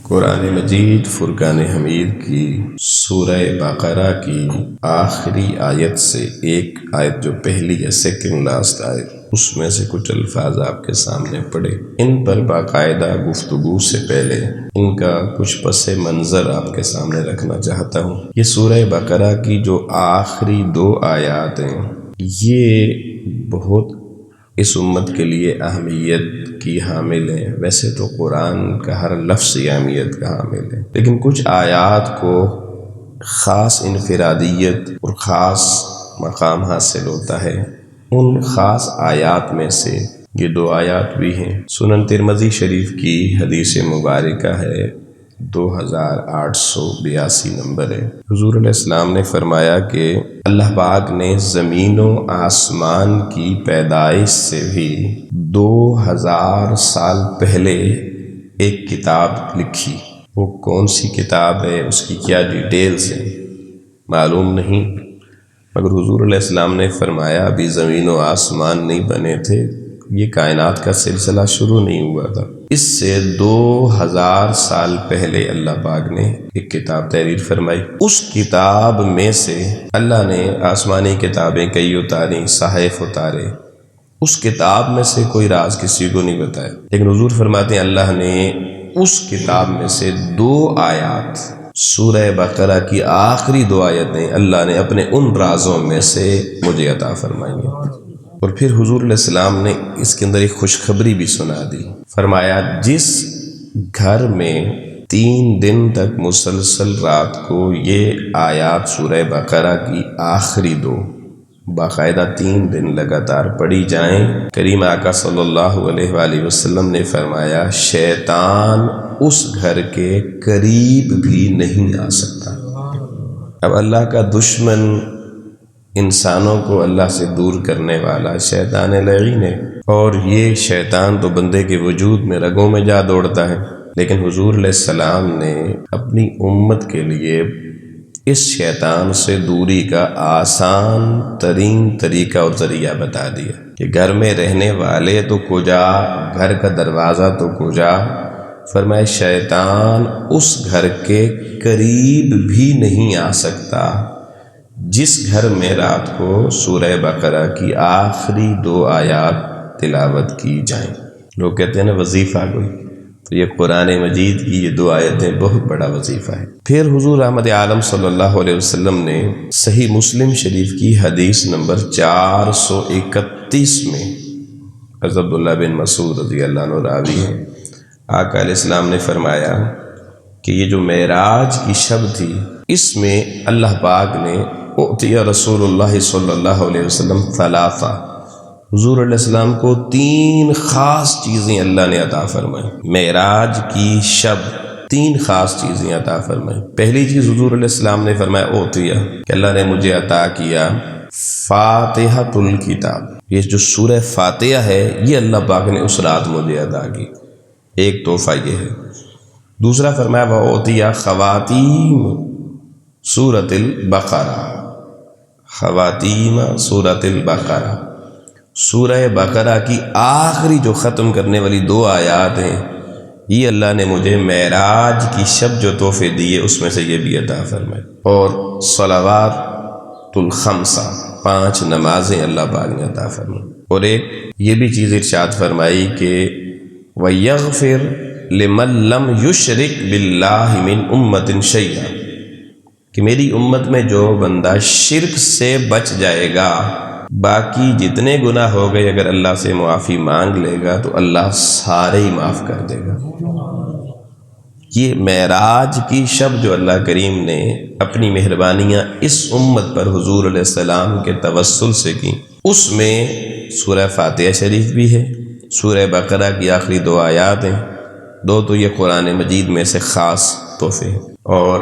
قرآن مجید فرقان حمید کی سورہ بقرہ کی آخری آیت سے ایک آیت جو پہلی ہے سیکنڈ لاسٹ آیت، اس میں سے کچھ الفاظ آپ کے سامنے پڑھے۔ ان پر باقاعدہ گفتگو سے پہلے ان کا کچھ پس منظر آپ کے سامنے رکھنا چاہتا ہوں۔ یہ سورہ بقرہ کی جو آخری 2 آیات ہیں، یہ بہت اس امت کے لیے اہمیت کی حامل ہیں۔ ویسے تو قرآن کا ہر لفظ اہمیت کا حامل ہے، لیکن کچھ آیات کو خاص انفرادیت اور خاص مقام حاصل ہوتا ہے۔ ان خاص آیات میں سے یہ 2 آیات بھی ہیں۔ سنن ترمذی شریف کی حدیث مبارکہ ہے، 2882 نمبر ہے۔ حضور علیہ السلام نے فرمایا کہ اللہ پاک نے زمین و آسمان کی پیدائش سے بھی 2000 سال پہلے ایک کتاب لکھی۔ وہ کون سی کتاب ہے، اس کی کیا ڈیٹیلز ہیں معلوم نہیں، مگر حضور علیہ السلام نے فرمایا ابھی زمین و آسمان نہیں بنے تھے، یہ کائنات کا سلسلہ شروع نہیں ہوا تھا۔ اس سے 2000 سال پہلے اللہ پاک نے ایک کتاب تحریر فرمائی۔ اس کتاب میں سے اللہ نے آسمانی کتابیں کئی اتاری، صحائف اتارے، اس کتاب میں سے کوئی راز کسی کو نہیں بتایا، لیکن حضور فرماتے ہیں اللہ نے اس کتاب میں سے 2 آیات، سورہ بقرہ کی آخری 2 آیتیں اللہ نے اپنے ان رازوں میں سے مجھے عطا فرمائی ہیں۔ اور پھر حضور علیہ السلام نے اس کے اندر ایک خوشخبری بھی سنا دی۔ فرمایا جس گھر میں 3 دن تک مسلسل رات کو یہ آیات سورہ بقرہ کی آخری 2 باقاعدہ 3 دن لگاتار پڑھی جائیں، کریم آقا صلی اللہ علیہ وآلہ وسلم نے فرمایا شیطان اس گھر کے قریب بھی نہیں آ سکتا۔ اب اللہ کا دشمن، انسانوں کو اللہ سے دور کرنے والا شیطان لعین ہے، اور یہ شیطان تو بندے کے وجود میں رگوں میں جا دوڑتا ہے، لیکن حضور علیہ السلام نے اپنی امت کے لیے اس شیطان سے دوری کا آسان ترین طریقہ اور ذریعہ بتا دیا کہ گھر میں رہنے والے تو کجا، گھر کا دروازہ تو کجا، فرمائے شیطان اس گھر کے قریب بھی نہیں آ سکتا جس گھر میں رات کو سورہ بقرہ کی آخری 2 آیات تلاوت کی جائیں۔ لوگ کہتے ہیں نا وظیفہ کوئی، تو یہ قرآن مجید کی یہ 2 آیتیں بہت بڑا وظیفہ ہے۔ پھر حضور احمد عالم صلی اللہ علیہ وسلم نے صحیح مسلم شریف کی حدیث نمبر 431 میں، حضرت عبداللہ بن مسعود رضی اللہ عنہ راوی ہیں، آقا علیہ السلام نے فرمایا کہ یہ جو معراج کی شب تھی، اس میں اللہ پاک نے اعطی رسول اللہ صلی اللہ علیہ وسلم 3، حضور علیہ السلام کو 3 خاص چیزیں اللہ نے عطا فرمائی۔ معراج کی شب 3 خاص چیزیں عطا فرمائی۔ پہلی چیز حضور علیہ السلام نے فرمایا اوتیا، کہ اللہ نے مجھے عطا کیا فاتحۃ الکتاب، یہ جو سورہ فاتحہ ہے یہ اللہ پاک نے اس رات مجھے عطا کی، ایک تحفہ یہ ہے۔ دوسرا فرمایا وَأُعْطِيَ خواتیم سورۃ البقرہ، خواتیم سورۃ البقرہ، سورہ بقرہ کی آخری جو ختم کرنے والی 2 آیات ہیں، یہ اللہ نے مجھے معراج کی شب جو تحفے دیے اس میں سے یہ بھی عطا فرمائے۔ اور صلوات الخمسہ، 5 نمازیں اللہ پاک نے عطا فرمائی۔ اور ایک یہ بھی چیز ارشاد فرمائی کہ وَيَغْفِرْ لِمَن لَّمْ يُشْرِكْ بِاللَّهِ مِنْ أُمَّةٍ شَيْئًا، کہ میری امت میں جو بندہ شرک سے بچ جائے گا، باقی جتنے گناہ ہو گئے اگر اللہ سے معافی مانگ لے گا تو اللہ سارے ہی معاف کر دے گا۔ یہ معراج کی شب جو اللہ کریم نے اپنی مہربانیاں اس امت پر حضور علیہ السلام کے توسل سے کی، اس میں سورہ فاتحہ شریف بھی ہے، سورہ بقرہ کی آخری 2 آیات ہیں، 2 تو یہ قرآن مجید میں سے خاص تحفے ہیں، اور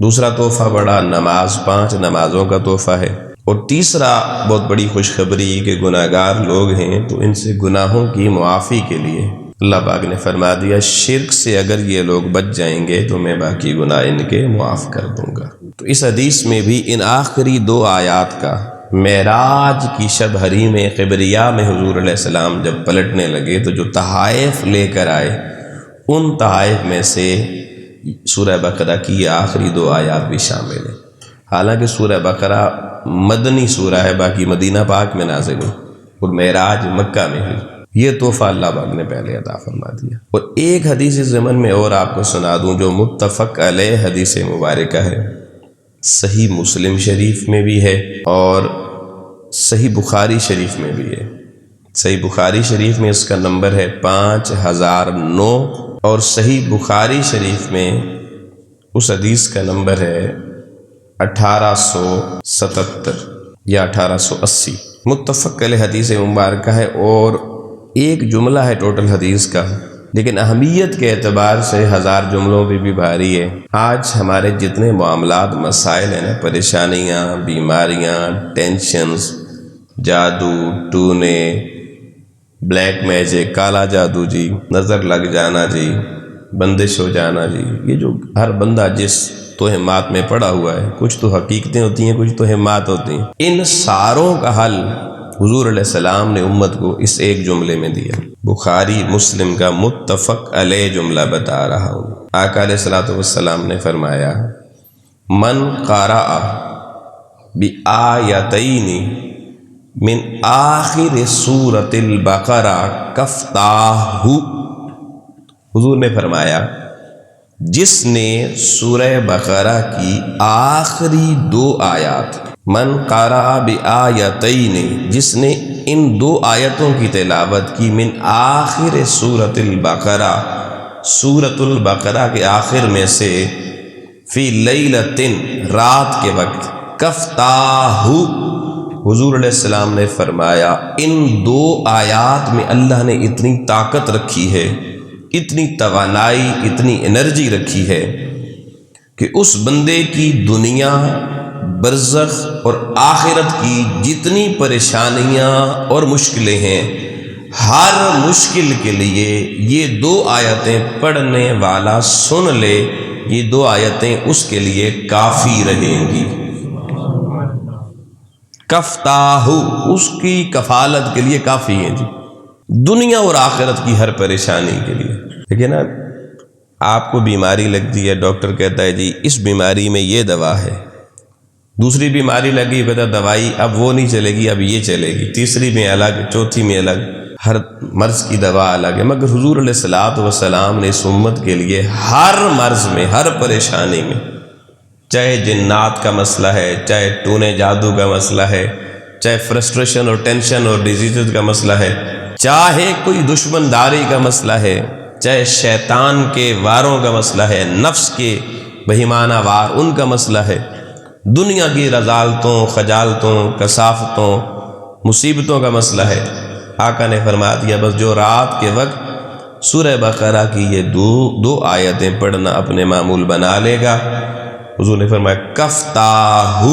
دوسرا تحفہ بڑا نماز، 5 نمازوں کا تحفہ ہے، اور تیسرا بہت بڑی خوشخبری کہ گناہگار لوگ ہیں تو ان سے گناہوں کی معافی کے لیے اللہ پاک نے فرما دیا شرک سے اگر یہ لوگ بچ جائیں گے تو میں باقی گناہ ان کے معاف کر دوں گا۔ تو اس حدیث میں بھی ان آخری 2 آیات کا معراج کی شب حریم قبریہ میں حضور علیہ السلام جب پلٹنے لگے تو جو تحائف لے کر آئے ان تحائف میں سے سورہ بقرہ کی یہ آخری 2 آیات بھی شامل ہیں۔ حالانکہ سورہ بقرہ مدنی سورہ ہے، باقی مدینہ پاک میں نازل ہوئی اور معراج مکہ میں ہوئی۔ یہ تحفہ اللہ پاک نے پہلے عطا فرما دیا۔ اور ایک حدیث ضمن میں اور آپ کو سنا دوں جو متفق علیہ حدیث مبارکہ ہے، صحیح مسلم شریف میں بھی ہے اور صحیح بخاری شریف میں بھی ہے۔ صحیح بخاری شریف میں اس کا نمبر ہے 5009 اور صحیح بخاری شریف میں اس حدیث کا نمبر ہے 1877 یا 1880۔ متفق علیہ حدیث مبارکہ ہے اور ایک جملہ ہے ٹوٹل حدیث کا، لیکن اہمیت کے اعتبار سے 1000 جملوں پہ بھی بھاری ہے۔ آج ہمارے جتنے معاملات مسائل ہیں نا، پریشانیاں، بیماریاں، ٹینشنز، جادو ٹونے، بلیک میجک، کالا جادو جی، نظر لگ جانا جی، بندش ہو جانا جی، یہ جو ہر بندہ جس توہمات میں پڑا ہوا ہے، کچھ تو حقیقتیں ہوتی ہیں، کچھ توہمات ہوتی ہیں، ان ساروں کا حل حضور علیہ السلام نے امت کو اس ایک جملے میں دیا۔ بخاری مسلم کا متفق علیہ جملہ بتا رہا ہوں۔ آقا علیہ الصلوۃ والسلام نے فرمایا، من قرأ بآیتین من آخر سورۃ البقرہ کفتاہ، حضور نے فرمایا جس نے سورہ بقرہ کی آخری 2 آیات، من قرأ بآیتین، جس نے ان 2 آیتوں کی تلاوت کی، من آخر سورۃ البقرہ، سورۃ البقرہ کے آخر میں سے، فی لیلۃ، رات کے وقت، کفتاہ، حضور علیہ السلام نے فرمایا ان 2 آیات میں اللہ نے اتنی طاقت رکھی ہے، اتنی توانائی، اتنی انرجی رکھی ہے کہ اس بندے کی دنیا، برزخ اور آخرت کی جتنی پریشانیاں اور مشکلیں ہیں، ہر مشکل کے لیے یہ 2 آیتیں پڑھنے والا سن لے، یہ 2 آیتیں اس کے لیے کافی رہیں گی۔ کفتاہ، اس کی کفالت کے لیے کافی ہیں جی، دنیا اور آخرت کی ہر پریشانی کے لیے۔ لیکن نا آپ کو بیماری لگتی ہے، ڈاکٹر کہتا ہے جی اس بیماری میں یہ دوا ہے، دوسری بیماری لگی، کہتا دوائی اب وہ نہیں چلے گی، اب یہ چلے گی، تیسری میں الگ، چوتھی میں الگ، ہر مرض کی دوا الگ ہے۔ مگر حضور علیہ الصلوۃ والسلام نے اس امت کے لیے ہر مرض میں، ہر پریشانی میں، چاہے جنات کا مسئلہ ہے، چاہے ٹونے جادو کا مسئلہ ہے، چاہے فرسٹریشن اور ٹینشن اور ڈیزیزز کا مسئلہ ہے، چاہے کوئی دشمن داری کا مسئلہ ہے، چاہے شیطان کے واروں کا مسئلہ ہے، نفس کے بہیمانہ وار ان کا مسئلہ ہے، دنیا کی رذالتوں، خجالتوں، کثافتوں، مصیبتوں کا مسئلہ ہے، آقا نے فرما دیا بس جو رات کے وقت سورہ بقرہ کی یہ 2 آیتیں پڑھنا اپنے معمول بنا لے گا، حضور نے فرمایا کفتاہ،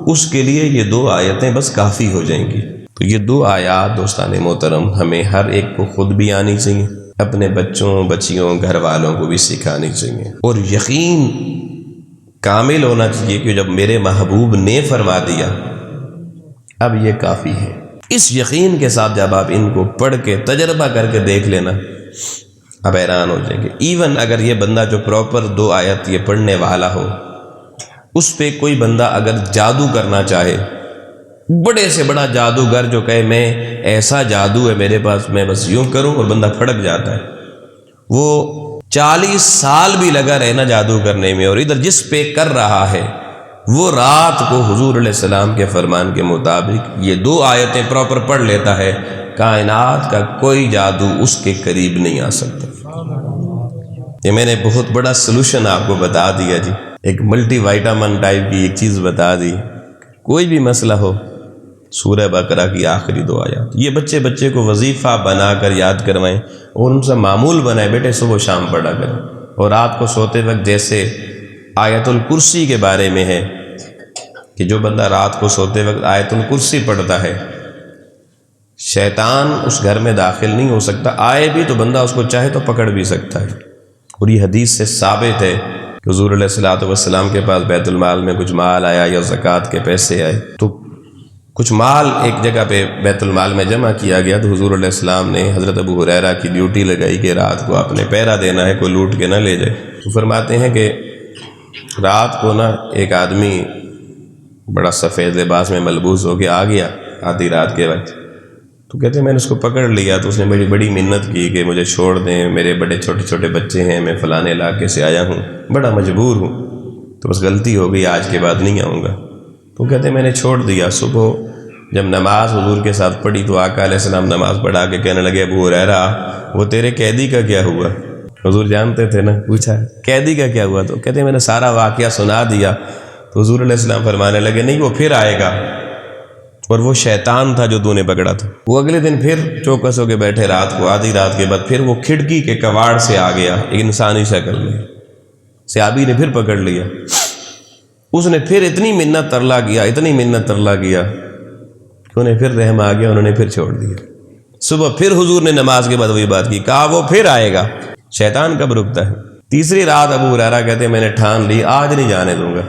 اس کے لیے یہ 2 آیتیں بس کافی ہو جائیں گی۔ تو یہ 2 آیات دوستان محترم ہمیں ہر ایک کو خود بھی آنی چاہیے، اپنے بچوں، بچیوں، گھر والوں کو بھی سکھانی چاہیے، اور یقین کامل ہونا چاہیے کہ جب میرے محبوب نے فرما دیا اب یہ کافی ہے، اس یقین کے ساتھ جب آپ ان کو پڑھ کے تجربہ کر کے دیکھ لینا، اب حیران ہو جائیں گے۔ ایون اگر یہ بندہ جو پراپر 2 آیت یہ پڑھنے والا ہو، اس پہ کوئی بندہ اگر جادو کرنا چاہے، بڑے سے بڑا جادوگر جو کہے میں ایسا جادو ہے میرے پاس، میں بس یوں کروں اور بندہ پھڑک جاتا ہے، وہ 40 سال بھی لگا رہنا جادو کرنے میں، اور ادھر جس پہ کر رہا ہے وہ رات کو حضور علیہ السلام کے فرمان کے مطابق یہ 2 آیتیں پراپر پڑھ لیتا ہے، کائنات کا کوئی جادو اس کے قریب نہیں آ سکتا۔ یہ میں نے بہت بڑا سلوشن آپ کو بتا دیا جی، ایک ملٹی وائٹامن ٹائپ کی ایک چیز بتا دی۔ کوئی بھی مسئلہ ہو، سورہ بقرہ کی آخری 2 آیات، یہ بچے کو وظیفہ بنا کر یاد کروائیں اور ان سے معمول بنائیں، بیٹے صبح و شام پڑھا کریں۔ اور رات کو سوتے وقت جیسے آیت الکرسی کے بارے میں ہے کہ جو بندہ رات کو سوتے وقت آیت الکرسی پڑھتا ہے، شیطان اس گھر میں داخل نہیں ہو سکتا، آئے بھی تو بندہ اس کو چاہے تو پکڑ بھی سکتا ہے۔ اور یہ حدیث سے ثابت ہے کہ حضور علیہ الصلوۃ والسلام کے پاس بیت المال میں کچھ مال آیا یا زکوٰۃ کے پیسے آئے، تو کچھ مال ایک جگہ پہ بیت المال میں جمع کیا گیا، تو حضور علیہ السلام نے حضرت ابو ہریرہ کی ڈیوٹی لگائی کہ رات کو آپ نے پہرا دینا ہے، کوئی لوٹ کے نہ لے جائے۔ تو فرماتے ہیں کہ رات کو نا ایک آدمی بڑا سفید لباس میں ملبوس ہو کے آ گیا آدھی رات کے وقت، تو کہتے ہیں میں نے اس کو پکڑ لیا، تو اس نے میری بڑی منت کی کہ مجھے چھوڑ دیں، میرے بڑے چھوٹے چھوٹے بچے ہیں، میں فلانے علاقے سے آیا ہوں، بڑا مجبور ہوں، تو بس غلطی ہو گئی، آج کے بعد نہیں آؤں گا۔ تو کہتے ہیں میں نے چھوڑ دیا۔ صبح جب نماز حضور کے ساتھ پڑھی تو آقا علیہ السلام نماز پڑھا کے کہنے لگے ابو ہریرہ وہ تیرے قیدی کا کیا ہوا؟ حضور جانتے تھے نا، پوچھا قیدی کا کیا ہوا؟ تو کہتے ہیں میں نے سارا واقعہ سنا دیا۔ تو حضور علیہ السلام فرمانے لگے نہیں، وہ پھر آئے گا، اور وہ شیطان تھا جو تو نے پکڑا تھا۔ وہ اگلے دن پھر چوکس ہو کے بیٹھے رات کو، آدھی رات کے بعد پھر وہ کھڑکی کے کواڑ سے آ گیا ایک انسانی شکل میں، صحابی نے پھر پکڑ لیا۔ اس نے پھر اتنی منت ترلا کیا، اتنی منت ترلا کیا کہ انہیں پھر رحم آ گیا، انہوں نے پھر چھوڑ دیا۔ صبح پھر حضور نے نماز کے بعد وہی بات کی، کہا وہ پھر آئے گا، شیطان کب رکتا ہے؟ تیسری رات ابو ہریرہ کہتے ہیں میں نے ٹھان لی آج نہیں جانے دوں گا۔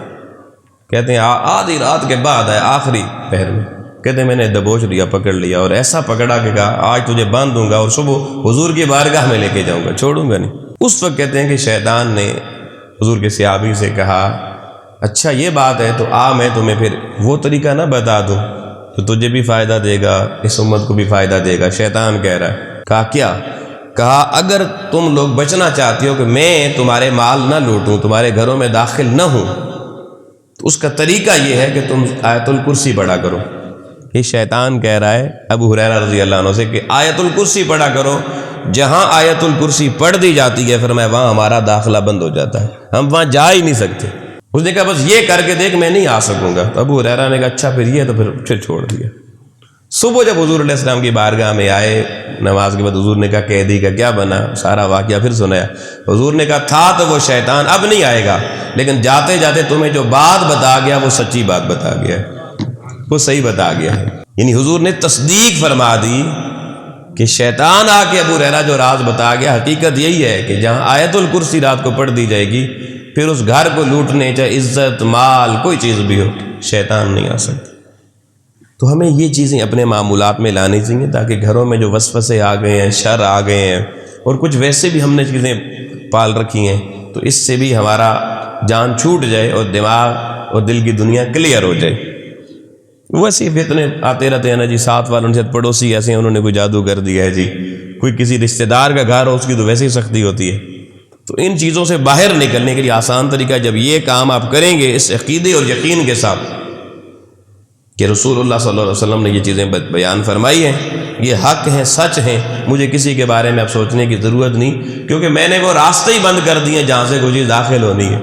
کہتے ہیں آدھی رات کے بعد آئے آخری پہر میں، کہتے ہیں میں نے دبوچ لیا، پکڑ لیا، اور ایسا پکڑا کہ کہا آج تجھے باندھ دوں گا اور صبح حضور کی بارگاہ میں لے کے جاؤں گا، چھوڑوں گا نہیں۔ اس وقت کہتے ہیں کہ شیطان نے حضور کے صحابی سے کہا اچھا یہ بات ہے تو میں تمہیں پھر وہ طریقہ نہ بتا دوں تو تجھے بھی فائدہ دے گا، اس امت کو بھی فائدہ دے گا۔ شیطان کہہ رہا ہے، کہا کیا؟ کہا اگر تم لوگ بچنا چاہتے ہو کہ میں تمہارے مال نہ لوٹوں، تمہارے گھروں میں داخل نہ ہوں، تو اس کا طریقہ یہ ہے کہ تم آیت الکرسی پڑھا کرو۔ یہ شیطان کہہ رہا ہے ابو ہریرہ رضی اللہ عنہ سے کہ آیت الکرسی پڑھا کرو، جہاں آیت الکرسی پڑھ دی جاتی ہے فرمایا وہاں ہمارا داخلہ بند ہو جاتا ہے، ہم وہاں جا ہی نہیں سکتے۔ اس نے کہا بس یہ کر کے دیکھ میں نہیں آ سکوں گا۔ تو ابو ہریرہ نے کہا اچھا پھر یہ، تو پھر چھوڑ دیا۔ صبح جب حضور علیہ السلام کی بارگاہ میں آئے نماز کے بعد، حضور نے کہا قیدی کا کیا بنا؟ سارا واقعہ پھر سنایا۔ حضور نے کہا تھا تو وہ شیطان اب نہیں آئے گا، لیکن جاتے جاتے تمہیں جو بات بتا گیا وہ سچی بات بتا گیا ہے، وہ صحیح بتا گیا ہے۔ یعنی حضور نے تصدیق فرما دی کہ شیطان آ کے ابو ہریرہ جو راز بتا گیا، حقیقت یہی ہے کہ جہاں آیت الکرسی رات کو پڑھ دی جائے گی پھر اس گھر کو لوٹنے چاہے عزت مال کوئی چیز بھی ہو شیطان نہیں آ سکتا۔ تو ہمیں یہ چیزیں اپنے معمولات میں لانی چاہیے تاکہ گھروں میں جو وسوسے آ گئے ہیں، شر آ گئے ہیں، اور کچھ ویسے بھی ہم نے چیزیں پال رکھی ہیں، تو اس سے بھی ہمارا جان چھوٹ جائے اور دماغ اور دل کی دنیا کلیئر ہو جائے۔ ویسے ہی فتنے آتے رہتے ہیں نا جی، ساتھ والوں سے پڑوسی ایسے ہیں انہوں نے کوئی جادو کر دیا ہے جی، کوئی کسی رشتہ دار کا گھر ہو اس کی تو ویسے ہی سختی ہوتی ہے۔ تو ان چیزوں سے باہر نکلنے کے لیے آسان طریقہ جب یہ کام آپ کریں گے اس عقیدے اور یقین کے ساتھ کہ رسول اللہ صلی اللہ علیہ وسلم نے یہ چیزیں بیان فرمائی ہیں، یہ حق ہیں، سچ ہیں، مجھے کسی کے بارے میں اب سوچنے کی ضرورت نہیں، کیونکہ میں نے وہ راستے ہی بند کر دیے جہاں سے کوئی چیز داخل ہونی ہے۔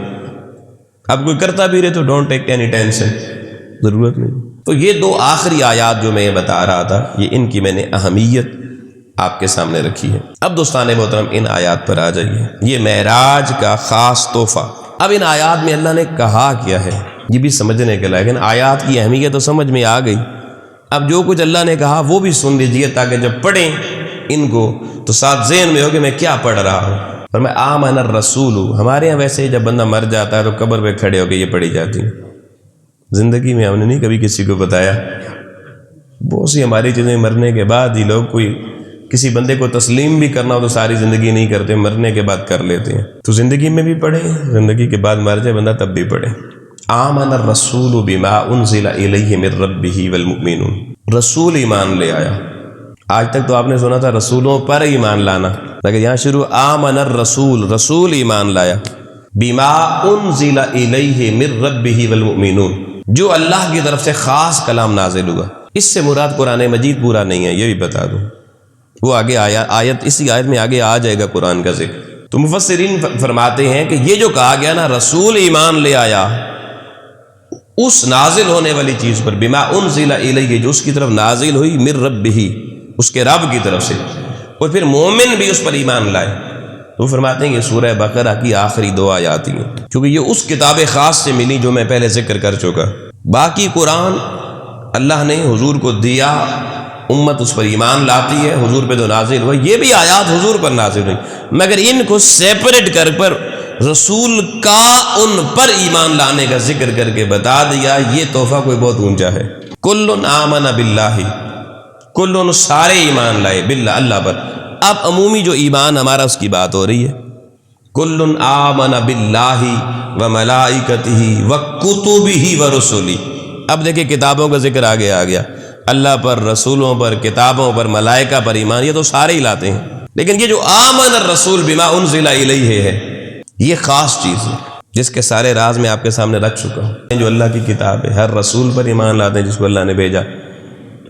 اب کوئی کرتا بھی رہے تو ڈونٹ ٹیک اینی ٹینشن، ضرورت نہیں۔ تو یہ دو آخری آیات جو میں بتا رہا تھا، یہ ان کی میں نے اہمیت آپ کے سامنے رکھی ہے۔ اب دوستان محترم ان آیات پر آ جائیے، یہ معراج کا خاص تحفہ۔ اب ان آیات میں اللہ نے کہا کیا ہے یہ بھی سمجھنے کے لائق ہے۔ ان کی اہمیت تو سمجھ میں آ گئی، اب جو کچھ اللہ نے کہا وہ بھی سن لیجیے تاکہ جب پڑھیں ان کو تو ساتھ ذہن میں ہو کہ میں کیا پڑھ رہا ہوں۔ اور میں آمن الرسول، ہمارے یہاں ویسے ہی جب بندہ مر جاتا ہے تو قبر پہ کھڑے ہو کے یہ پڑھی جاتی ہیں۔ زندگی میں ہم نے نہیں کبھی کسی کو بتایا، بہت سی ہماری چیزیں مرنے کے بعد ہی لوگ، کوئی کسی بندے کو تسلیم بھی کرنا ہو تو ساری زندگی نہیں کرتے، مرنے کے بعد کر لیتے ہیں۔ تو زندگی میں بھی پڑھیں، زندگی کے بعد مر جائے بندہ تب بھی پڑھیں۔ آمن الرسول بما انزل الیہ من ربہ والمؤمنون، رسول ایمان لے آیا۔ آج تک تو آپ نے سنا تھا رسولوں پر ایمان لانا، لیکن یہاں شروع آمن الرسول، رسول ایمان لایا، بما انزل الیہ من ربہ والمؤمنون، جو اللہ کی طرف سے خاص کلام نازل ہوا۔ اس سے مراد قرآن مجید پورا نہیں ہے، یہ بھی بتا دوں، وہ آگے اسی آیت میں آگے آ جائے گا قرآن کا ذکر۔ تو مفسرین فرماتے ہیں کہ یہ جو کہا گیا نا رسول ایمان لے آیا، اس نازل ہونے والی چیز پر، بما انزل الیہ، جو اس کی طرف نازل ہوئی، من ربہ، اس کے رب کی طرف سے، اور پھر مومن بھی اس پر ایمان لائے۔ تو فرماتے ہیں یہ سورہ بقرہ کی آخری دو آیات ہیں، کیونکہ یہ اس کتاب خاص سے ملی جو میں پہلے ذکر کر چکا۔ باقی قرآن اللہ نے حضور کو دیا، امت اس پر ایمان لاتی ہے، حضور پہ جو نازل ہوا، یہ بھی آیات حضور پر نازل ہوئی، مگر ان کو سیپریٹ کر پر رسول کا ان پر ایمان لانے کا ذکر کر کے بتا دیا، یہ تحفہ کوئی بہت اونچا ہے۔ کل آمن باللہ، کل سارے ایمان لائے باللہ اللہ پر. اب عمومی جو ایمان ہمارا اس کی بات ہو رہی ہے. کل آمن باللہ وملائکتہ وکتبہ ورسلہ. اب دیکھیں کتابوں کا ذکر آگے آ گیا. اللہ پر، رسولوں پر، کتابوں پر، ملائکہ پر ایمان، یہ تو سارے ہی لاتے ہیں. لیکن یہ جو آمن الرسول بما انزل الیہ ہے، یہ خاص چیز ہے جس کے سارے راز میں آپ کے سامنے رکھ چکا ہوں. جو اللہ کی کتاب ہے، ہر رسول پر ایمان لاتے ہیں جس کو اللہ نے بھیجا،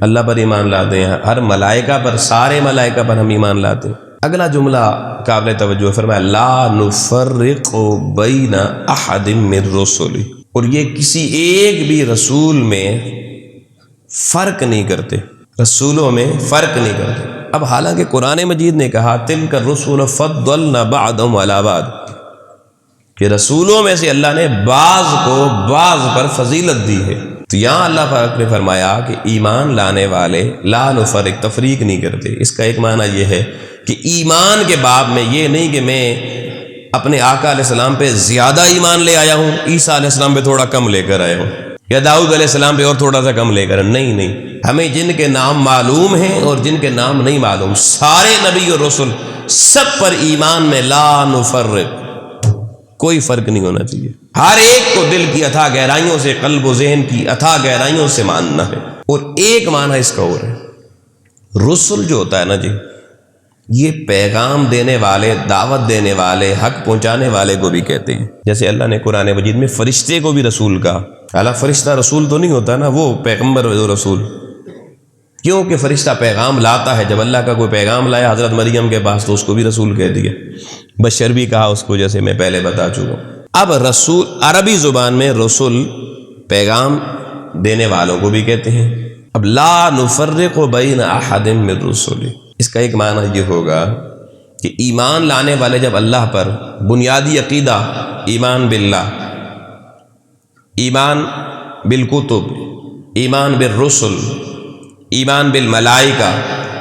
اللہ پر ایمان لاتے ہیں، ہر ملائکہ پر، سارے ملائکہ پر ہم ایمان لاتے ہیں. اگلا جملہ قابل توجہ، فرمایا لا نفرق بین احد من رسلہ، اور یہ کسی ایک بھی رسول میں فرق نہیں کرتے، رسولوں میں فرق نہیں کرتے. اب حالانکہ قرآن مجید نے کہا تلک الرسل فضلنا بعضهم علی بعض، کہ رسولوں میں سے اللہ نے بعض کو بعض پر فضیلت دی ہے. تو یہاں اللہ پاک نے فرمایا کہ ایمان لانے والے لا نفرق، تفریق نہیں کرتے. اس کا ایک معنی یہ ہے کہ ایمان کے باب میں یہ نہیں کہ میں اپنے آقا علیہ السلام پہ زیادہ ایمان لے آیا ہوں، عیسیٰ علیہ السلام پہ تھوڑا کم لے کر آیا ہوں، یا داؤد علیہ السلام پہ اور تھوڑا سا کم لے کر. نہیں، ہمیں جن کے نام معلوم ہیں اور جن کے نام نہیں معلوم، سارے نبی اور رسول سب پر ایمان میں لا نفرق، کوئی فرق نہیں ہونا چاہیے. ہر ایک کو دل کی اتھا گہرائیوں سے، قلب و ذہن کی اتھا گہرائیوں سے ماننا ہے. اور ایک معنی اس کا اور ہے، رسل جو ہوتا ہے نا جی، یہ پیغام دینے والے، دعوت دینے والے، حق پہنچانے والے کو بھی کہتے ہیں. جیسے اللہ نے قرآن مجید میں فرشتے کو بھی رسول کہا. حالانکہ فرشتہ رسول تو نہیں ہوتا نا، وہ پیغمبر و رسول، کیونکہ فرشتہ پیغام لاتا ہے. جب اللہ کا کوئی پیغام لایا حضرت مریم کے پاس تو اس کو بھی رسول کہہ دیا، بشر بھی کہا اس کو، جیسے میں پہلے بتا چکا ہوں. اب رسول عربی زبان میں رسول پیغام دینے والوں کو بھی کہتے ہیں. اب لا نفرق بین احد من رسلہ، اس کا ایک معنی یہ ہوگا کہ ایمان لانے والے جب اللہ پر بنیادی عقیدہ، ایمان باللہ، ایمان بالکتب، ایمان بالرسل، ایمان بالملائکہ،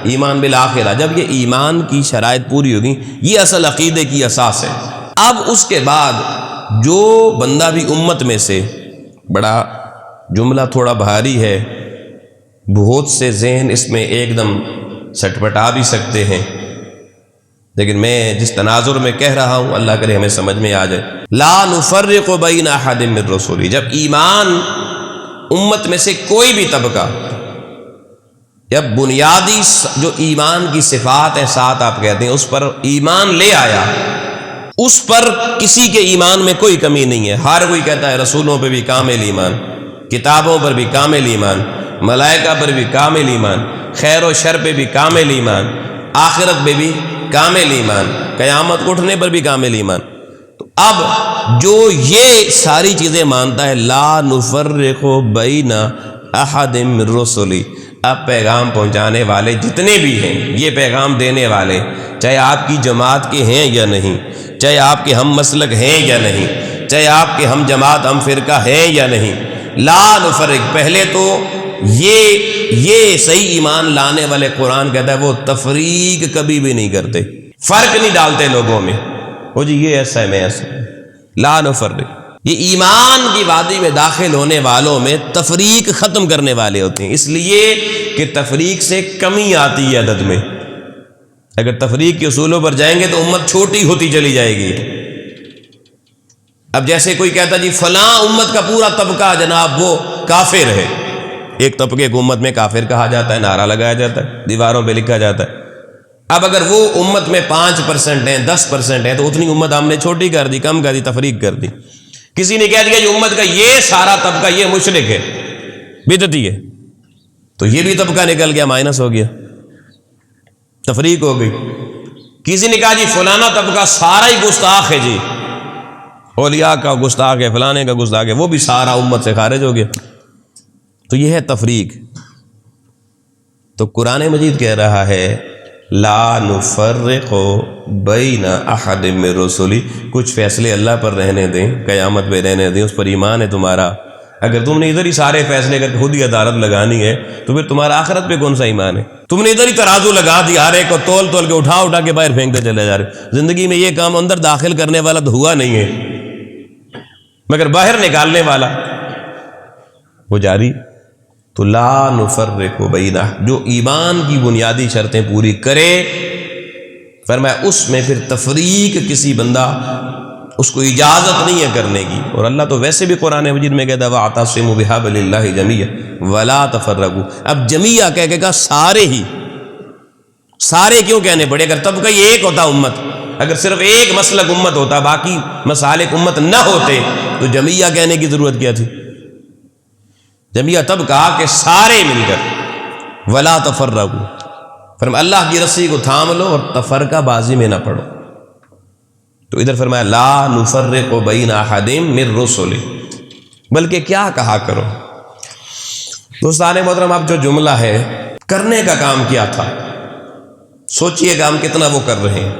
ایمان بالآخرہ، جب یہ ایمان کی شرائط پوری ہوگی، یہ اصل عقیدے کی اساس ہے. اب اس کے بعد جو بندہ بھی امت میں سے، بڑا جملہ تھوڑا بھاری ہے، بہت سے ذہن اس میں ایک دم سٹپٹا بھی سکتے ہیں، لیکن میں جس تناظر میں کہہ رہا ہوں اللہ کرے ہمیں سمجھ میں آ جائے. لا نفرق بین احد من رسلہ، جب ایمان امت میں سے کوئی بھی طبقہ، یا بنیادی جو ایمان کی صفات ہیں، سات آپ کہتے ہیں، اس پر ایمان لے آیا، اس پر کسی کے ایمان میں کوئی کمی نہیں ہے. ہر کوئی کہتا ہے رسولوں پہ بھی کامل ایمان، کتابوں پر بھی کامل ایمان، ملائکہ پر بھی کامل ایمان، خیر و شر پہ بھی کامل ایمان، آخرت پہ بھی کامل ایمان، قیامت اٹھنے پر بھی کامل ایمان. تو اب جو یہ ساری چیزیں مانتا ہے، لا نفرق بین احد من رسلہ، اب پیغام پہنچانے والے جتنے بھی ہیں، یہ پیغام دینے والے، چاہے آپ کی جماعت کے ہیں یا نہیں، چاہے آپ کے ہم مسلک ہیں یا نہیں، چاہے آپ کے ہم جماعت ہم فرقہ ہیں یا نہیں، لا نفرق. پہلے تو یہ صحیح ایمان لانے والے قرآن کہتا ہے وہ تفریق کبھی بھی نہیں کرتے، فرق نہیں ڈالتے لوگوں میں، وہ جی یہ ایسا ہے میں ایسا. لا نفرق، یہ ایمان کی وادی میں داخل ہونے والوں میں تفریق ختم کرنے والے ہوتے ہیں، اس لیے کہ تفریق سے کمی آتی ہے عدد میں. اگر تفریق کے اصولوں پر جائیں گے تو امت چھوٹی ہوتی چلی جائے گی. اب جیسے کوئی کہتا جی فلاں امت کا پورا طبقہ جناب وہ کافر ہے، ایک طبقے کو امت میں کافر کہا جاتا ہے، نعرہ لگایا جاتا ہے، دیواروں پہ لکھا جاتا ہے. اب اگر وہ امت میں 5% ہیں، 10% ہیں، تو اتنی امت ہم نے چھوٹی کر دی، کم کر دی، تفریق کر دی. کسی نے کہہ دیا کہ امت کا یہ سارا طبقہ یہ مشرک ہے، بدعتی ہے، تو یہ بھی طبقہ نکل گیا، مائنس ہو گیا، تفریق ہو گئی. کسی نے کہا جی فلانا طبقہ سارا ہی گستاخ ہے، جی اولیاء کا گستاخ ہے، فلانے کا گستاخ ہے، وہ بھی سارا امت سے خارج ہو گیا، تو یہ ہے تفریق. تو قرآن مجید کہہ رہا ہے لا نفرق بین احد من رسلہ، کچھ فیصلے اللہ پر رہنے دیں، قیامت پہ رہنے دیں، اس پر ایمان ہے تمہارا. اگر تم نے ادھر ہی سارے فیصلے کر کے خود ہی عدالت لگانی ہے تو پھر تمہارا آخرت پہ کون سا ایمان ہے؟ تم نے ادھر ہی ترازو لگا دیا، ہر ایک کو تول تول کے اٹھا کے باہر پھینکتے چلے جا رہے. زندگی میں یہ کام اندر داخل کرنے والا تو ہوا نہیں ہے، مگر باہر نکالنے والا وہ جاری. تو لا نفرق بینہ، جو ایمان کی بنیادی شرطیں پوری کرے، فرمایا اس میں پھر تفریق کسی بندہ اس کو اجازت نہیں ہے کرنے کی۔ اور اللہ تو ویسے بھی قرآن مجید میں کہتا ہے وَاعْتَصِمُوا بِحَبْلِ اللَّهِ جَمِيعًا وَلَا تَفَرَّقُوا۔ اب جمیعہ کہہ کے کہا سارے ہی، سارے کیوں کہنے پڑے؟ اگر طبقہ ہی ایک ہوتا امت، اگر صرف ایک مسلک امت ہوتا، باقی مسالک امت نہ ہوتے، تو جمیعہ کہنے کی ضرورت کیا تھی؟ جمیعہ تب کہا کہ سارے مل کر وَلَا تَفَرَّقُوا، فرمایا اللہ کی رسی کو تھام لو اور تفرقہ بازی میں نہ پڑو۔ تو ادھر فرمایا لا نفرق بین احد من رسلہ، بلکہ کیا کہا کرو۔ دوستان محترم، اب جو جملہ ہے کرنے کا کام کیا تھا، سوچئے گا ہم کتنا وہ کر رہے ہیں۔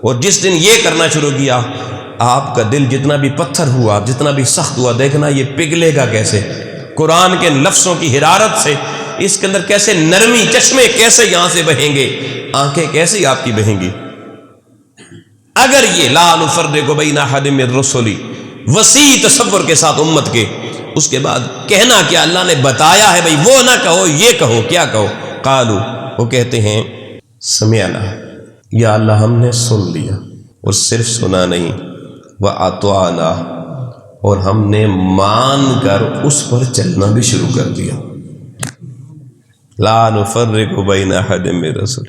اور جس دن یہ کرنا شروع کیا، آپ کا دل جتنا بھی پتھر ہوا، جتنا بھی سخت ہوا، دیکھنا یہ پگھلے گا کیسے، قرآن کے لفظوں کی حرارت سے اس کے اندر کیسے نرمی، چشمے کیسے یہاں سے بہیں گے، آنکھیں کیسے آپ کی بہیں گی۔ اگر یہ لا نفرق بین احد من رسلی وسیع تصور کے ساتھ امت کے، اس کے بعد کہنا کیا، اللہ نے بتایا ہے بھئی وہ نہ کہو، یہ کہو، کیا کہو؟ قالو، وہ کہتے ہیں سمعنا، یا اللہ ہم نے سن لیا، اور صرف سنا نہیں، وَأَطَعْنَا، اور ہم نے مان کر اس پر چلنا بھی شروع کر دیا۔ لا نفرق بین احد من رسل،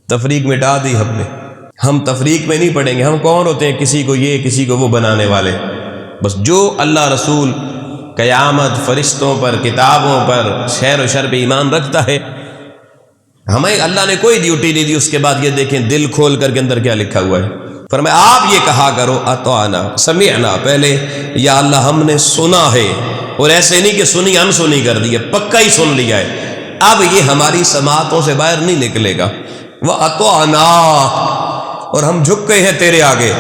تفریق مٹا دی ہم نے، ہم تفریق میں نہیں پڑیں گے۔ ہم کون ہوتے ہیں کسی کو یہ کسی کو وہ بنانے والے؟ بس جو اللہ رسول قیامت، فرشتوں پر، کتابوں پر، خیر و شر پہ ایمان رکھتا ہے، ہمیں اللہ نے کوئی ڈیوٹی نہیں دی۔ اس کے بعد یہ دیکھیں دل کھول کر کے اندر کیا لکھا ہوا ہے، فرمایا آپ یہ کہا کرو اطعنا، سمعنا، پہلے یا اللہ ہم نے سنا ہے، اور ایسے نہیں کہ سنی انسنی کر دی ہے، پکا ہی سن لیا ہے، اب یہ ہماری سماعتوں سے باہر نہیں نکلے گا۔ وَأَطَعْنَا، اور ہم جھک گئے ہیں تیرے آگے،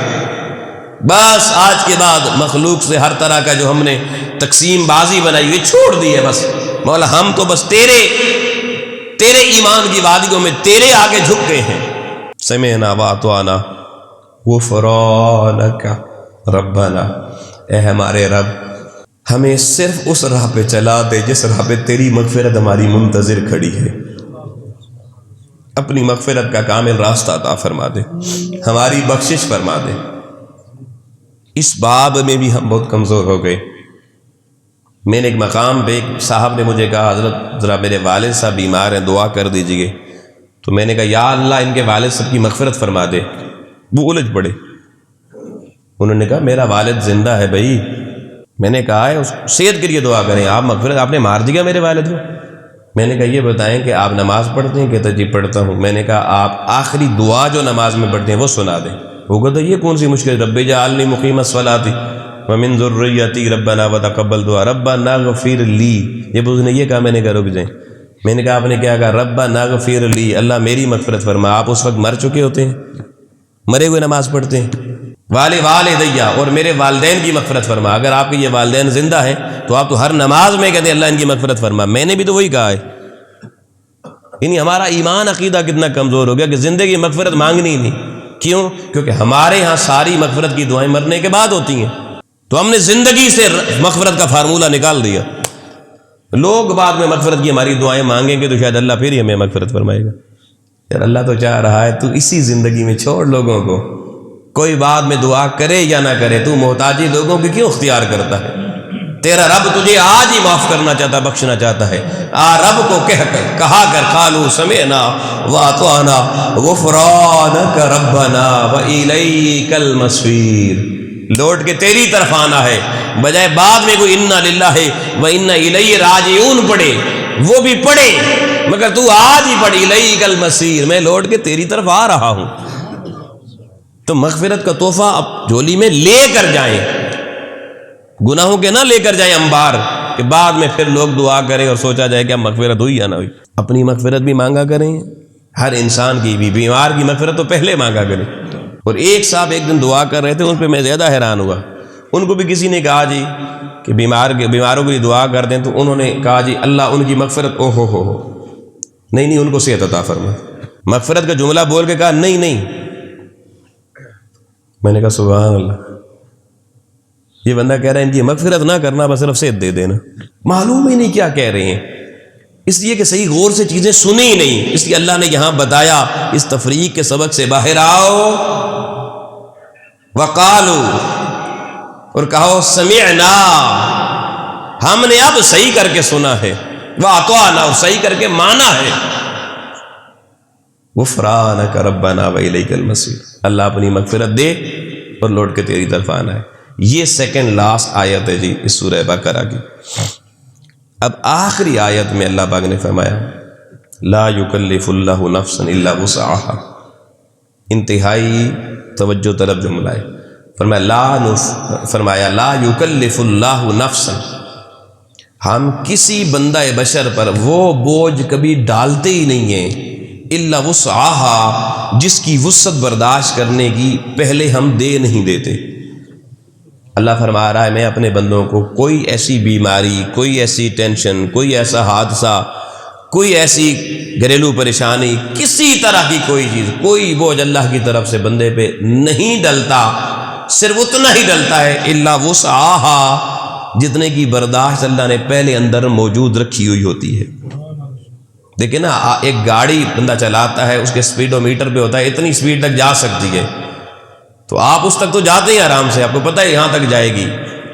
بس آج کے بعد مخلوق سے ہر طرح کا جو ہم نے تقسیم بازی بنائی ہوئی چھوڑ دی ہے، بس مولا ہم تو بس تیرے ایمان کی وادیوں میں تیرے آگے جھک گئے ہیں۔ سمعنا وَأَطَعْنَا غفرانک ربنا، اے ہمارے رب ہمیں صرف اس راہ پہ چلا دے جس راہ پہ تیری مغفرت ہماری منتظر کھڑی ہے، اپنی مغفرت کا کامل راستہ عطا فرما دے، ہماری بخشش فرما دے۔ اس باب میں بھی ہم بہت کمزور ہو گئے۔ میں نے ایک مقام پہ ایک صاحب نے مجھے کہا حضرت ذرا میرے والد صاحب بیمار ہیں، دعا کر دیجئے، تو میں نے کہا یا اللہ ان کے والد صاحب کی مغفرت فرما دے۔ وہ الجھ پڑے، انہوں نے کہا میرا والد زندہ ہے بھائی۔ میں نے کہا ہے اس صحت کے لیے دعا کریں، آپ مغفرت، آپ نے مار دیا میرے والد کو۔ میں نے کہا یہ بتائیں کہ آپ نماز پڑھتے ہیں؟ کہتا جی پڑھتا ہوں۔ میں نے کہا آپ آخری دعا جو نماز میں پڑھتے ہیں وہ سنا دیں۔ وہ کہتا یہ کون سی مشکل، رب اجعلنی مقیم الصلاۃ ومن ذریتی ربنا وتقبل دعا ربنا اغفر لی۔ جب اس نے یہ کہا میں نے کہا رک جائیں، میں نے کہا آپ نے کیا کہا؟ ربنا اغفر لی، اللہ میری مغفرت فرما۔ آپ اس وقت مر چکے ہوتے ہیں، مرے ہوئے نماز پڑھتے ہیں۔ والدیہ، اور میرے والدین کی مغفرت فرما۔ اگر آپ کے یہ والدین زندہ ہیں تو آپ تو ہر نماز میں کہتے ہیں اللہ ان کی مغفرت فرما۔ میں نے بھی تو وہی کہا ہے۔ یعنی ہمارا ایمان عقیدہ کتنا کمزور ہو گیا کہ زندگی مغفرت مانگنی ہی نہیں۔ کیوں؟ کیونکہ ہمارے ہاں ساری مغفرت کی دعائیں مرنے کے بعد ہوتی ہیں، تو ہم نے زندگی سے مغفرت کا فارمولہ نکال دیا۔ لوگ بعد میں مغفرت کی ہماری دعائیں مانگیں گے تو شاید اللہ پھر ہی ہمیں مغفرت فرمائے گا۔ یار اللہ تو چاہ رہا ہے تو اسی زندگی میں چھوڑ لوگوں کو، کوئی بعد میں دعا کرے یا نہ کرے، تو محتاجی لوگوں کی کیوں اختیار کرتا ہے؟ تیرا رب تجھے آج ہی معاف کرنا چاہتا، بخشنا چاہتا ہے۔ رب کو کہا کر قالوا سمعنا واطعنا غفرانک ربنا والیک المصیر، لوٹ کے تیری طرف آنا ہے، بجائے بعد میں کوئی انا للہ وانا الیہ راجعون پڑھے، وہ بھی پڑھے مگر تو آج ہی پڑھ الیک المصیر، میں لوٹ کے تیری طرف آ رہا ہوں۔ تو مغفرت کا تحفہ اب جھولی میں لے کر جائیں، گناہوں کے نہ لے کر جائیں انبار، کہ بعد میں پھر لوگ دعا کریں اور سوچا جائے کہ اب مغفرت ہوئی یا نہ ہوئی۔ اپنی مغفرت بھی مانگا کریں، ہر انسان کی بھی، بیمار کی مغفرت تو پہلے مانگا کریں۔ اور ایک صاحب ایک دن دعا کر رہے تھے، ان پہ میں زیادہ حیران ہوا۔ ان کو بھی کسی نے کہا جی کہ بیماروں کے لیے دعا کر دیں، تو انہوں نے کہا جی اللہ ان کی مغفرت او ہو نہیں ان کو صحت عطا فرما۔ مغفرت کا جملہ بول کے کہا نہیں۔ میں نے کہا سبحان اللہ، یہ بندہ کہہ رہا ہے ان کی مغفرت نہ کرنا، بس صرف صحت دے دینا۔ معلوم ہی نہیں کیا کہہ رہے ہیں۔ اس لیے کہ صحیح غور سے چیزیں سنی ہی نہیں، اس لیے اللہ نے یہاں بتایا اس تفریق کے سبق سے باہر آؤ، وقالو، اور کہو سمعنا، ہم نے اب صحیح کر کے سنا ہے، واطعنا، اور صحیح کر کے مانا ہے، غفرانک ربنا والیک المصیر، اللہ اپنی مغفرت دے اور لوٹ کے تیری طرف آنا ہے۔ یہ سیکنڈ لاسٹ آیت ہے جی اس سورہ بقرہ کی۔ اب آخری آیت میں اللہ پاک نے فرمایا لا یکلف اللہ نفسا الا وسعها، انتہائی توجہ طلب جملہ ہے، فرمایا لا یکلف اللہ نفسا، ہم کسی بندہ بشر پر وہ بوجھ کبھی ڈالتے ہی نہیں ہیں الا وسعها، جس کی وسعت برداشت کرنے کی پہلے ہم دے نہیں دیتے۔ اللہ فرما رہا ہے میں اپنے بندوں کو کوئی ایسی بیماری، کوئی ایسی ٹینشن، کوئی ایسا حادثہ، کوئی ایسی گھریلو پریشانی، کسی طرح کی کوئی چیز، کوئی بوجھ اللہ کی طرف سے بندے پہ نہیں ڈلتا، صرف اتنا ہی ڈلتا ہے الا وسعها، جتنے کی برداشت اللہ نے پہلے اندر موجود رکھی ہوئی ہوتی ہے۔ دیکھیں نا، ایک گاڑی بندہ چلاتا ہے، اس کے سپیڈو میٹر پہ ہوتا ہے اتنی سپیڈ تک جا سکتی ہے، تو آپ اس تک تو جاتے ہیں آرام سے، آپ کو پتہ ہے یہاں تک جائے گی،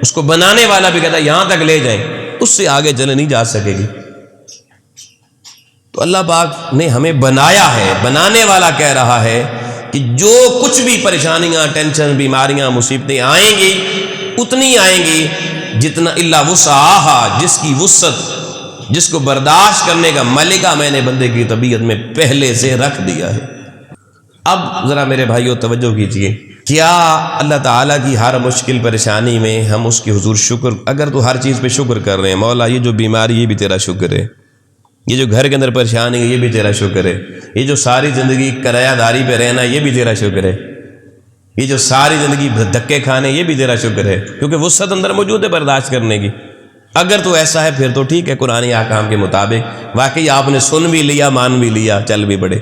اس کو بنانے والا بھی کہتا ہے یہاں تک لے جائیں، اس سے آگے چلے نہیں جا سکے گی۔ تو اللہ پاک نے ہمیں بنایا ہے، بنانے والا کہہ رہا ہے کہ جو کچھ بھی پریشانیاں، ٹینشن، بیماریاں، مصیبتیں آئیں گی اتنی آئیں گی جتنا الا وسعها، جس کی وسعت، جس کو برداشت کرنے کا ملکہ میں نے بندے کی طبیعت میں پہلے سے رکھ دیا ہے۔ اب ذرا میرے بھائیوں توجہ کیجئے، کیا اللہ تعالیٰ کی ہر مشکل پریشانی میں ہم اس کی حضور شکر، اگر تو ہر چیز پہ شکر کر رہے ہیں، مولا یہ جو بیماری یہ بھی تیرا شکر ہے، یہ جو گھر کے اندر پریشانی ہے یہ بھی تیرا شکر ہے، یہ جو ساری زندگی کرایہ داری پہ رہنا یہ بھی تیرا شکر ہے، یہ جو ساری زندگی دھکے کھانے یہ بھی تیرا شکر ہے، کیونکہ وسعت اندر موجود ہے برداشت کرنے کی۔ اگر تو ایسا ہے پھر تو ٹھیک ہے، قرآن احکام کے مطابق واقعی آپ نے سن بھی لیا، مان بھی لیا، چل بھی پڑے۔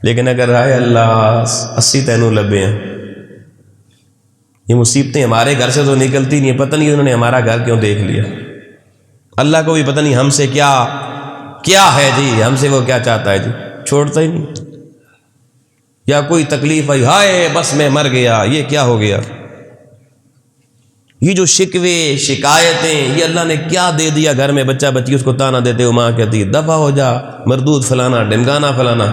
لیکن اگر ہائے اللہ 80 تینوں لبے ہیں، یہ مصیبتیں ہمارے گھر سے تو نکلتی نہیں، پتہ نہیں انہوں نے ہمارا گھر کیوں دیکھ لیا، اللہ کو بھی پتہ نہیں ہم سے کیا ہے جی، ہم سے وہ کیا چاہتا ہے جی، چھوڑتا ہی نہیں۔ یا کوئی تکلیف آئی، ہائے بس میں مر گیا، یہ کیا ہو گیا، یہ جو شکوے شکایتیں، یہ اللہ نے کیا دے دیا گھر میں، بچہ بچی اس کو تانا دیتے ہو، ماں کہتی دفع ہو جا، مردود فلانا، ڈمگانا فلانا،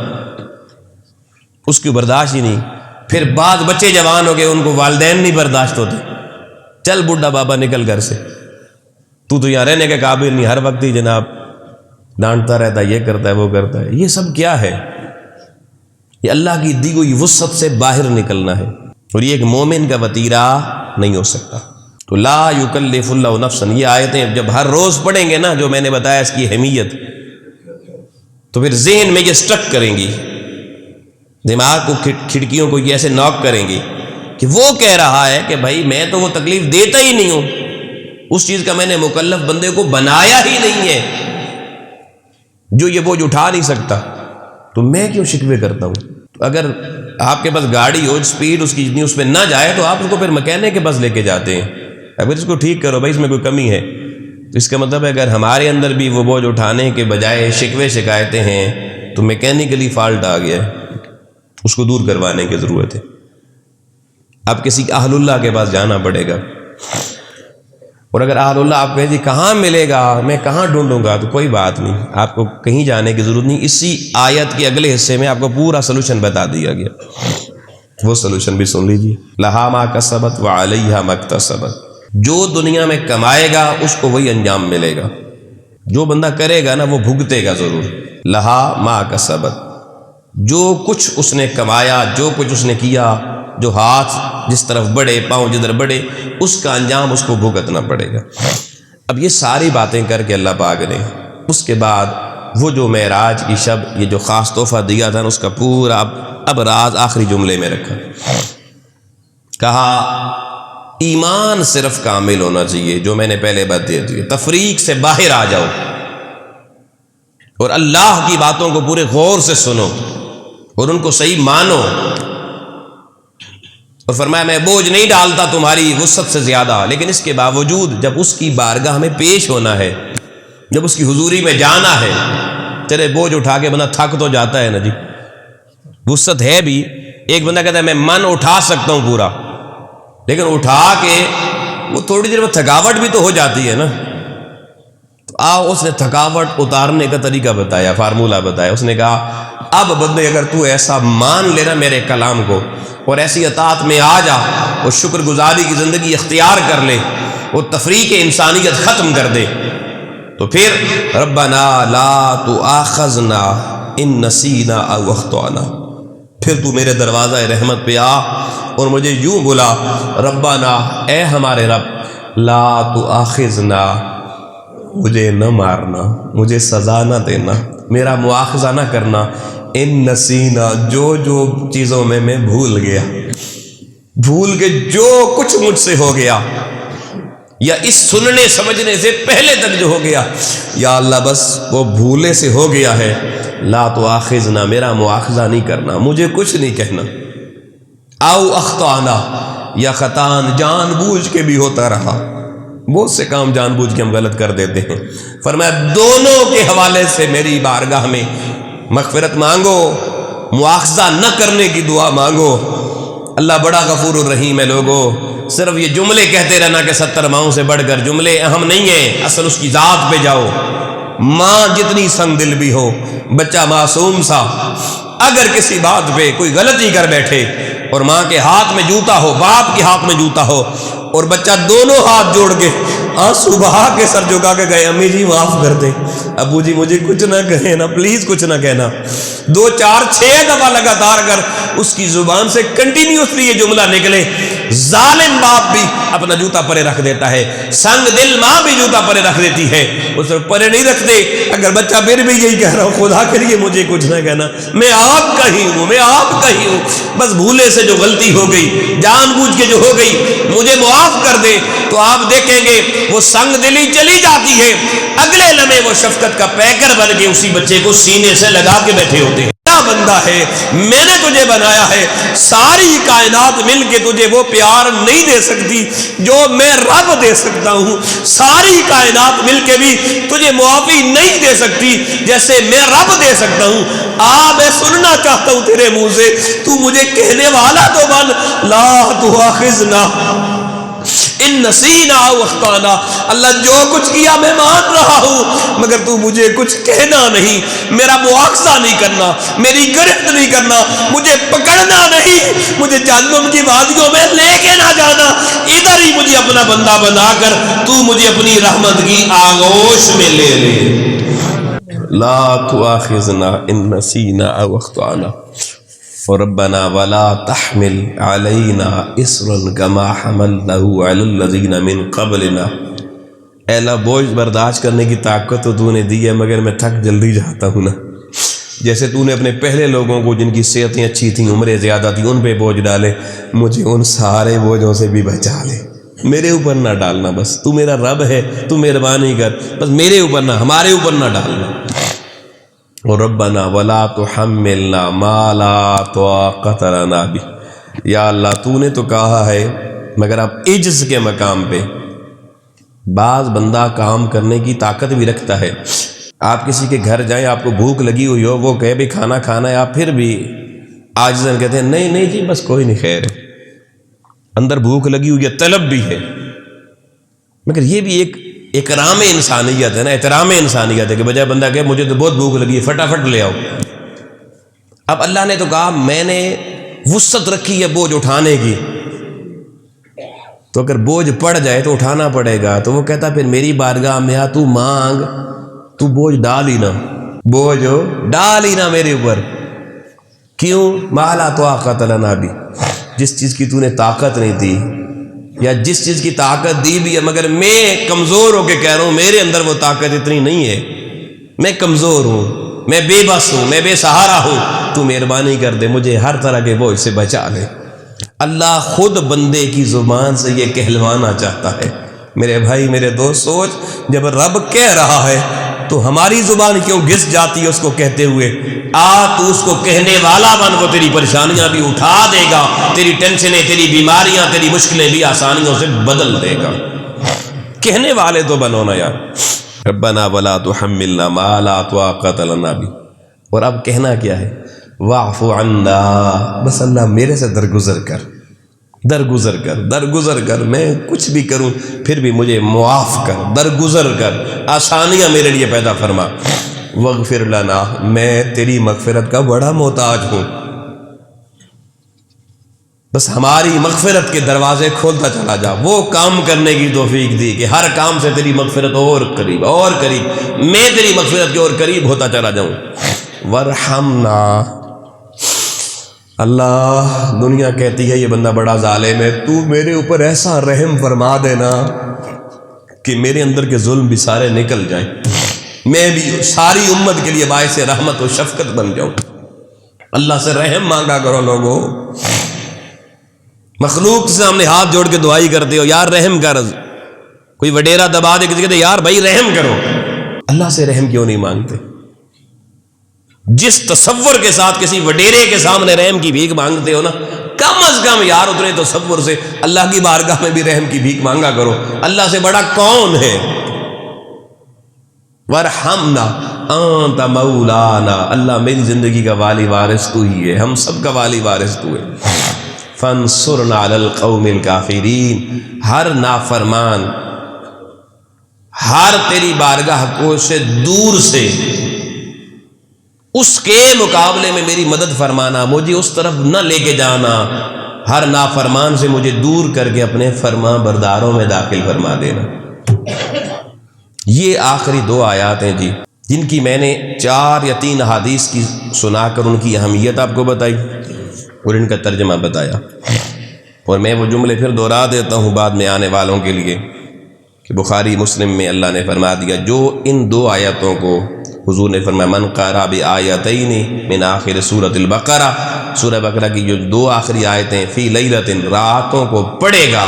اس کی برداشت ہی نہیں۔ پھر بعد بچے جوان ہو گئے، ان کو والدین نہیں برداشت ہوتے، چل بڈھا بابا نکل گھر سے، تو یہاں رہنے کے قابل نہیں، ہر وقت ہی جناب ڈانٹتا رہتا ہے، یہ کرتا ہے وہ کرتا ہے۔ یہ سب کیا ہے؟ یہ اللہ کی دی ہوئی وسعت سے باہر نکلنا ہے، اور یہ ایک مومن کا وتیرہ نہیں ہو سکتا۔ تو لا یکلف اللہ نفسا، یہ آیتیں جب ہر روز پڑھیں گے نا، جو میں نے بتایا اس کی اہمیت، تو پھر ذہن میں یہ سٹک کریں گی، دماغ کو کھڑکیوں کو یہ ایسے ناک کریں گی کہ وہ کہہ رہا ہے کہ بھائی میں تو وہ تکلیف دیتا ہی نہیں ہوں، اس چیز کا میں نے مکلف بندے کو بنایا ہی نہیں ہے جو یہ بوجھ اٹھا نہیں سکتا، تو میں کیوں شکوے کرتا ہوں؟ تو اگر آپ کے پاس گاڑی ہو، سپیڈ اس کی جتنی اس پہ نہ جائے، تو آپ اس کو پھر مکینک کے پاس لے کے جاتے ہیں، اگر اس کو ٹھیک کرو بھائی اس میں کوئی کمی ہے، تو اس کا مطلب ہے اگر ہمارے اندر بھی وہ بوجھ اٹھانے کے بجائے شکوے شکایتیں ہیں تو میکینیکلی فالٹ آ گیا ہے، اس کو دور کروانے کی ضرورت ہے۔ اب کسی اہل اللہ کے پاس جانا پڑے گا، اور اگر اہل اللہ آپ کہیں جی کہاں ملے گا، میں کہاں ڈھونڈوں گا، تو کوئی بات نہیں، آپ کو کہیں جانے کی ضرورت نہیں، اسی آیت کے اگلے حصے میں آپ کو پورا سلوشن بتا دیا گیا، وہ سلوشن بھی سن لیجیے۔ لہا ما کسبت وعلیہا ما اکتسبت، جو دنیا میں کمائے گا اس کو وہی انجام ملے گا، جو بندہ کرے گا نا وہ بھگتے گا ضرور۔ لہا ما کسبت، جو کچھ اس نے کمایا، جو کچھ اس نے کیا، جو ہاتھ جس طرف بڑھے، پاؤں جدھر بڑھے، اس کا انجام اس کو بھگتنا پڑے گا۔ اب یہ ساری باتیں کر کے اللہ پاک نے اس کے بعد وہ جو معراج کی شب یہ جو خاص تحفہ دیا تھا نا، اس کا پورا اب راز آخری جملے میں رکھا، کہا ایمان صرف کامل ہونا چاہیے، جو میں نے پہلے بات دی تھی، تفریق سے باہر آ جاؤ اور اللہ کی باتوں کو پورے غور سے سنو اور ان کو صحیح مانو، اور فرمایا میں بوجھ نہیں ڈالتا تمہاری وسعت سے زیادہ، لیکن اس کے باوجود جب اس کی بارگاہ میں پیش ہونا ہے جب اس کی حضوری میں جانا ہے، تیرے بوجھ اٹھا کے بندہ تھک تو جاتا ہے نا جی، وسعت ہے بھی. ایک بندہ کہتا ہے میں من اٹھا سکتا ہوں پورا، لیکن اٹھا کے وہ تھوڑی دیر میں تھکاوٹ بھی تو ہو جاتی ہے نا. تو اس نے تھکاوٹ اتارنے کا طریقہ بتایا، فارمولہ بتایا. اس نے کہا اب بندے اگر تو ایسا مان لینا میرے کلام کو اور ایسی اطاعت میں آ جا، وہ شکر گزاری کی زندگی اختیار کر لے، وہ تفریق انسانیت ختم کر دے، تو پھر ربنا لا تؤاخذنا ان نسینا او اخطأنا، پھر تو میرے دروازہ رحمت پہ آ اور مجھے یوں بلا، ربنا اے ہمارے رب، لا تؤاخذنا مجھے نہ مارنا، مجھے سزا نہ دینا، میرا مواخذہ نہ کرنا، ان نسینا جو چیزوں میں بھول گیا، بھول کے جو کچھ مجھ سے ہو گیا، یا اس سننے سمجھنے سے پہلے تک جو ہو گیا، یا اللہ بس وہ بھولے سے ہو گیا ہے، لا تؤاخذنا میرا مواخذہ نہیں کرنا، مجھے کچھ نہیں کہنا، او اخطانا یا خطان جان بوجھ کے بھی ہوتا رہا، بہت سے کام جان بوجھ کے ہم غلط کر دیتے ہیں. فرمایا دونوں کے حوالے سے میری بارگاہ میں مغفرت مانگو، مواخذہ نہ کرنے کی دعا مانگو. اللہ بڑا غفور الرحیم ہے. لوگوں صرف یہ جملے کہتے رہنا کہ 70 ماؤں سے بڑھ کر جملے اہم نہیں ہیں، اصل اس کی ذات پہ جاؤ. ماں جتنی سنگ دل بھی ہو، بچہ معصوم سا اگر کسی بات پہ کوئی غلطی کر بیٹھے اور ماں کے ہاتھ میں جوتا ہو، باپ کے ہاتھ میں جوتا ہو، اور بچہ دونوں ہاتھ جوڑ کے آنسو بہا کے سر جھکا کے گئے امی جی معاف کر دیں، ابو جی مجھے کچھ نہ کہنا، پلیز کچھ نہ کہنا، 2 4 6 دفعہ لگاتار کر اس کی زبان سے کنٹینیوسلی یہ جملہ نکلے، ظالم باپ بھی اپنا جوتا پرے رکھ دیتا ہے، سنگ دل ماں بھی جوتا پرے رکھ دیتی ہے، اس پر پرے نہیں رکھتے. اگر بچہ پھر بھی یہی کہہ رہا ہوں خدا کے لیے مجھے کچھ نہ کہنا، میں آپ کا ہی ہوں، میں آپ کا ہی ہوں، بس بھولے سے جو غلطی ہو گئی، جان بوجھ کے جو ہو گئی، مجھے معاف کر دے، تو آپ دیکھیں گے وہ سنگ دلی چلی جاتی ہے، اگلے لمحے وہ شفقت کا پیکر بن کے اسی بچے کو سینے سے لگا کے بیٹھے ہوتے ہیں. بندہ ہے، میں نے تجھے بنایا ہے، ساری کائنات مل کے تجھے وہ پیار نہیں دے سکتی جو میں رب دے سکتا ہوں، ساری کائنات مل کے بھی تجھے معافی نہیں دے سکتی جیسے میں رب دے سکتا ہوں. میں سننا چاہتا ہوں تیرے منہ سے، تو مجھے کہنے والا تو بن، لا تؤاخذنا ان نسینا او اخطانا. اللہ جو کچھ کیا میں مان رہا ہوں، مگر تو مجھے کچھ کہنا نہیں، میرا مواخذہ نہیں کرنا، میری گرفت نہیں کرنا، مجھے پکڑنا نہیں، مجھے جہنم کی وادیوں میں لے کے نہ جانا، ادھر ہی مجھے اپنا بندہ بنا کر تو مجھے اپنی رحمت کی آغوش میں لے لے. لا تؤاخذنا ان نسینا او اخطانا ربنا ولا تحمل علينا اصرا كما حملته على الذين من قبلنا. اے اللہ بوجھ برداشت کرنے کی طاقت تو نے دی ہے، مگر میں تھک جلدی جاتا ہوں نا. جیسے تو نے اپنے پہلے لوگوں کو جن کی صحتیں اچھی تھیں، عمریں زیادہ تھیں، ان پہ بوجھ ڈالے، مجھے ان سارے بوجھوں سے بھی بچا لے، میرے اوپر نہ ڈالنا. بس تو میرا رب ہے، تو مہربانی کر، بس میرے اوپر نہ، ہمارے اوپر نہ ڈالنا. ربنا ولا تحملنا ما لا طاقت لنا به. یا اللہ تو نے تو کہا ہے، مگر اب عجز کے مقام پہ بعض بندہ کام کرنے کی طاقت بھی رکھتا ہے. آپ کسی کے گھر جائیں، آپ کو بھوک لگی ہوئی ہو، وہ کہے بھی کھانا کھانا ہے، آپ پھر بھی عاجزاً کہتے ہیں نہیں نہیں جی بس کوئی نہیں، خیر ہے، اندر بھوک لگی ہوئی ہے، طلب بھی ہے. مگر یہ بھی ایک اکرام انسانیت ہے نا، احترام انسانیت ہے کہ بجائے بندہ کہے مجھے تو بہت بھوک لگی ہے فٹافٹ لے آؤ. اب اللہ نے تو کہا میں نے وسعت رکھی ہے بوجھ اٹھانے کی، تو اگر بوجھ پڑ جائے تو اٹھانا پڑے گا. تو وہ کہتا پھر میری بارگاہ میں آ، تو مانگ، تو بوجھ ڈال ہی نہ، بوجھ ڈال ہی نہ میرے اوپر. کیوں؟ ما لا طاقت لنا بھی، جس چیز کی تو نے طاقت نہیں دی، یا جس چیز کی طاقت دی بھی ہے مگر میں کمزور ہو کے کہہ رہا ہوں میرے اندر وہ طاقت اتنی نہیں ہے، میں کمزور ہوں، میں بے بس ہوں، میں بے سہارا ہوں، تو مہربانی کر دے مجھے ہر طرح کے بوجھ سے بچا لے. اللہ خود بندے کی زبان سے یہ کہلوانا چاہتا ہے. میرے بھائی میرے دوست، سوچ جب رب کہہ رہا ہے تو ہماری زبان کیوں گھس جاتی ہے اس کو کہتے ہوئے. تو اس کو کہنے والا بن، وہ تیری پریشانیاں بھی اٹھا دے گا، تیری ٹینشنیں، تیری بیماریاں، تیری مشکلیں بھی آسانیوں سے بدل دے گا. کہنے والے تو بنو نا یار. ربنا ولا تحملنا ما لا طاقت لنا به، اور اب کہنا کیا ہے؟ واعف عنا، بس اللہ میرے سے درگزر کر، درگزر کر، درگزر کر، میں کچھ بھی کروں پھر بھی مجھے معاف کر، درگزر کر، آسانیاں میرے لیے پیدا فرما۔ واغفر لنا، میں تیری مغفرت کا بڑا محتاج ہوں، بس ہماری مغفرت کے دروازے کھولتا چلا جا، وہ کام کرنے کی توفیق دی کہ ہر کام سے تیری مغفرت اور قریب اور قریب، میں تیری مغفرت کے اور قریب ہوتا چلا جاؤں۔ ورحمنا، اللہ دنیا کہتی ہے یہ بندہ بڑا ظالم ہے، تو میرے اوپر ایسا رحم فرما دینا کہ میرے اندر کے ظلم بھی سارے نکل جائیں، میں بھی ساری امت کے لیے باعث رحمت و شفقت بن جاؤں۔ اللہ سے رحم مانگا کرو لوگوں، مخلوق سے ہم نے ہاتھ جوڑ کے دعائی کرتے ہو، یار رحم کر، کوئی وڈیرا دبا دے کسی کہتے یار بھائی رحم کرو، اللہ سے رحم کیوں نہیں مانگتے؟ جس تصور کے ساتھ کسی وڈیرے کے سامنے رحم کی بھیک مانگتے ہو نا، کم از کم یار اتنے تصور سے اللہ کی بارگاہ میں بھی رحم کی بھیک مانگا کرو، اللہ سے بڑا کون ہے؟ ورحمنا انت مولانا، اللہ میری زندگی کا والی وارث تو ہی ہے، ہم سب کا والی وارث تو ہے۔ فانصرنا علی القوم الکافرین، ہر نافرمان، ہر تیری بارگاہ کو سے دور سے اس کے مقابلے میں میری مدد فرمانا، مجھے اس طرف نہ لے کے جانا، ہر نافرمان سے مجھے دور کر کے اپنے فرما برداروں میں داخل فرما دینا۔ یہ آخری دو آیات ہیں جی، جن کی میں نے 4 یا 3 احادیث کی سنا کر ان کی اہمیت آپ کو بتائی اور ان کا ترجمہ بتایا، اور میں وہ جملے پھر دہرا دیتا ہوں بعد میں آنے والوں کے لیے کہ بخاری مسلم میں اللہ نے فرما دیا جو ان 2 آیتوں کو حضور نے فرمایا من قرأ بآیتین من آخر سورۃ البقرہ، سورہ بقرہ کی جو 2 آخری آیتیں فی لیلۃ، راتوں کو پڑھے گا،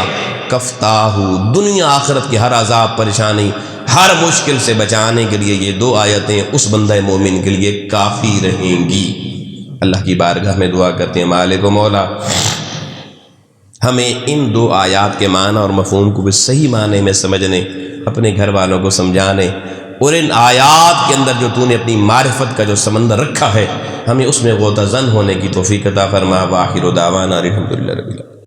کفتاہ، دنیا آخرت کی ہر عذاب پریشانی ہر مشکل سے بچانے کے لیے یہ 2 آیتیں اس بندہ مومن کے لیے کافی رہیں گی۔ اللہ کی بارگاہ میں دعا کرتے ہیں مالک و مولا ہمیں ان 2 آیات کے معنی اور مفہوم کو بھی صحیح معنی میں سمجھنے، اپنے گھر والوں کو سمجھانے، اور ان آیات کے اندر جو تو نے اپنی معرفت کا جو سمندر رکھا ہے ہمیں اس میں غوطہ زن ہونے کی توفیق عطا فرما۔ وآخر دعوانا الحمدللہ رب العالمین۔